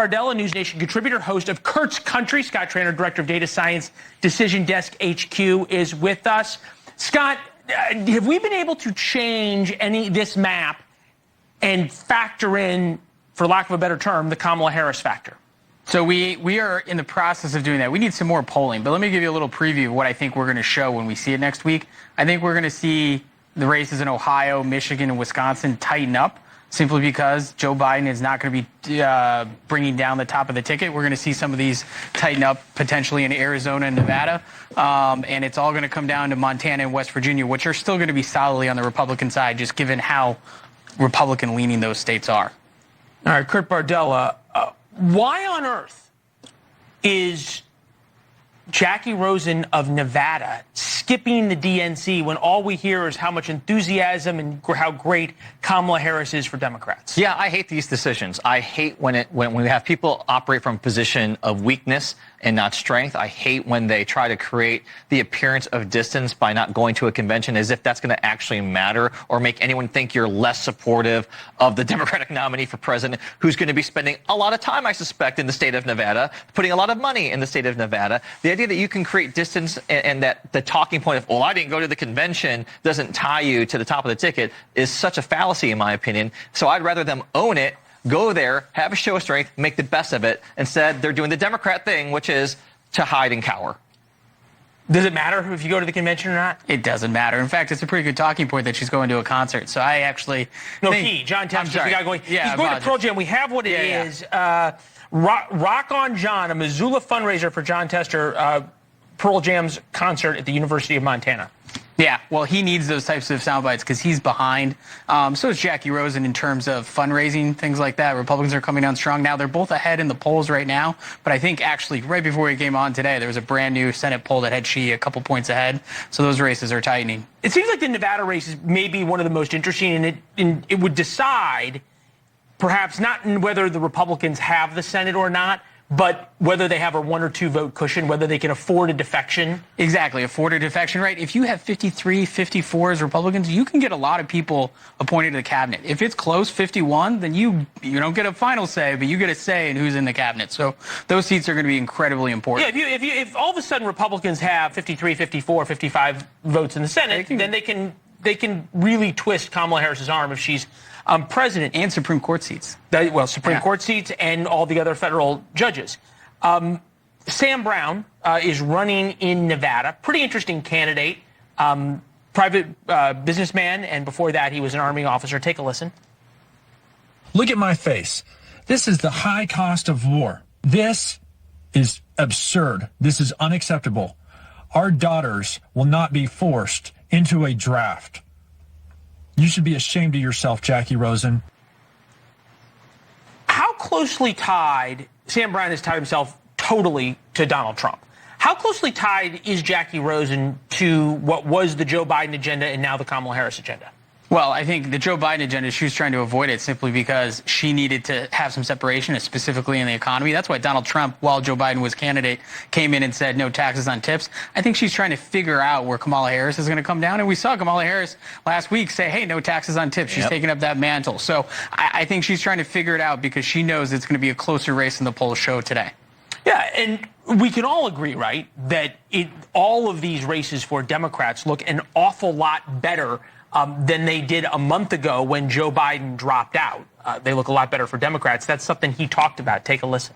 Bardella, News Nation contributor, host of Kurt's Country. Scott Traynor, Director of Data Science, Decision Desk HQ, is with us. Scott, have we been able to change this map and factor in, for lack of a better term, the Kamala Harris factor? So we are in the process of doing that. We need some more polling, but let me give you a little preview of what I think we're going to show when we see it next week. I think we're going to see the races in Ohio, Michigan, and Wisconsin tighten up simply because Joe Biden is not going to be bringing down the top of the ticket. We're going to see some of these tighten up potentially in Arizona and Nevada, and it's all going to come down to Montana and West Virginia, which are still going to be solidly on the Republican side, just given how Republican-leaning those states are. All right, Kurt Bardella, why on earth is Jackie Rosen of Nevada skipping the DNC when all we hear is how much enthusiasm and how great Kamala Harris is for Democrats? Yeah, I hate these decisions. I hate when we have people operate from a position of weakness and not strength. I hate when they try to create the appearance of distance by not going to a convention as if that's going to actually matter or make anyone think you're less supportive of the Democratic nominee for president, who's going to be spending a lot of time, I suspect, in the state of Nevada, putting a lot of money in the state of Nevada. The idea that you can create distance and that the talking point of, well, I didn't go to the convention doesn't tie you to the top of the ticket is such a fallacy, in my opinion. So I'd rather them own it, go there, have a show of strength, make the best of it. Instead, they're doing the Democrat thing, which is to hide and cower. Does it matter if you go to the convention or not? It doesn't matter. In fact, it's a pretty good talking point that she's going to a concert. So I actually think... John Tester, the guy going... Yeah, he's going to Pearl Jam. We have what it is. Rock on John, a Missoula fundraiser for John Tester, Pearl Jam's concert at the University of Montana. Yeah, well, he needs those types of sound bites because he's behind. So is Jackie Rosen in terms of fundraising, things like that. Republicans are coming down strong now. They're both ahead in the polls right now. But I think actually right before we came on today, there was a brand new Senate poll that had she a couple points ahead. So those races are tightening. It seems like the Nevada race is maybe one of the most interesting, and it would decide perhaps not whether the Republicans have the Senate or not, but whether they have a 1 or 2 vote cushion, whether they can afford a defection. Exactly, afford a defection, right? If you have 53, 54 as Republicans, you can get a lot of people appointed to the cabinet. If it's close, 51, then you don't get a final say, but you get a say in who's in the cabinet. So those seats are going to be incredibly important. Yeah, if all of a sudden Republicans have 53, 54, 55 votes in the Senate, then they can really twist Kamala Harris's arm if she's president. And Supreme Court seats. Supreme Court seats and all the other federal judges. Sam Brown is running in Nevada. Pretty interesting candidate. Private businessman, and before that he was an Army officer. Take a listen. Look at my face. This is the high cost of war. This is absurd. This is unacceptable. Our daughters will not be forced into a draft. You should be ashamed of yourself, Jackie Rosen. How closely tied, Sam Brown has tied himself totally to Donald Trump. How closely tied is Jackie Rosen to what was the Joe Biden agenda and now the Kamala Harris agenda? Well, I think the Joe Biden agenda, she was trying to avoid it simply because she needed to have some separation, specifically in the economy. That's why Donald Trump, while Joe Biden was candidate, came in and said no taxes on tips. I think she's trying to figure out where Kamala Harris is going to come down. And we saw Kamala Harris last week say, hey, no taxes on tips. She's taking up that mantle. So I think she's trying to figure it out because she knows it's going to be a closer race than the polls show today. Yeah, and we can all agree, right, that all of these races for Democrats look an awful lot better than they did a month ago when Joe Biden dropped out. They look a lot better for Democrats. That's something he talked about. Take a listen.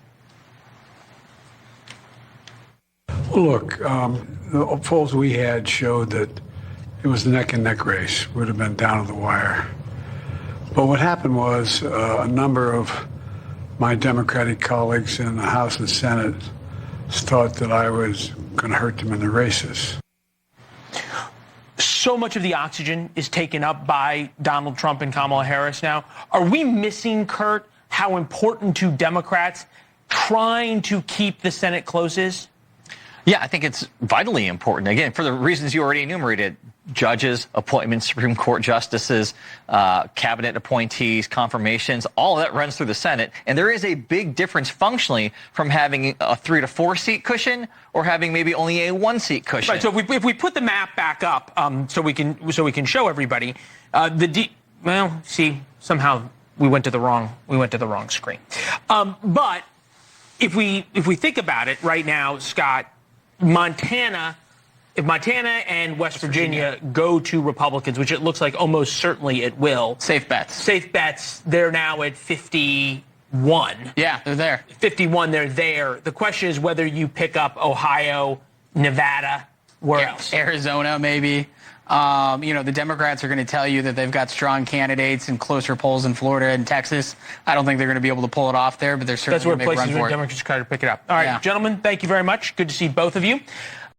Look, the polls we had showed that it was a neck-and-neck race. Would have been down to the wire. But what happened was a number of my Democratic colleagues in the House and Senate thought that I was going to hurt them in the races. So much of the oxygen is taken up by Donald Trump and Kamala Harris now. Are we missing, Kurt, how important to Democrats trying to keep the Senate close is? Yeah, I think it's vitally important. Again, for the reasons you already enumerated, judges, appointments, Supreme Court justices, cabinet appointees, confirmations, all of that runs through the Senate. And there is a big difference functionally from having a 3 to 4 seat cushion or having maybe only a 1 seat cushion. Right. So if we put the map back up, so we can show everybody, somehow we went to the wrong screen. But if we think about it right now, Scott, if Montana and West Virginia go to Republicans, which it looks like almost certainly it will. Safe bets. Safe bets. They're now at 51. Yeah, they're there. 51, they're there. The question is whether you pick up Ohio, Nevada, where else? Arizona, maybe. The Democrats are going to tell you that they've got strong candidates and closer polls in Florida and Texas. I don't think they're going to be able to pull it off there, but they're certainly That's where going to make a places run where for it. Democrats try to pick it up. All right, Yeah. gentlemen, thank you very much. Good to see both of you.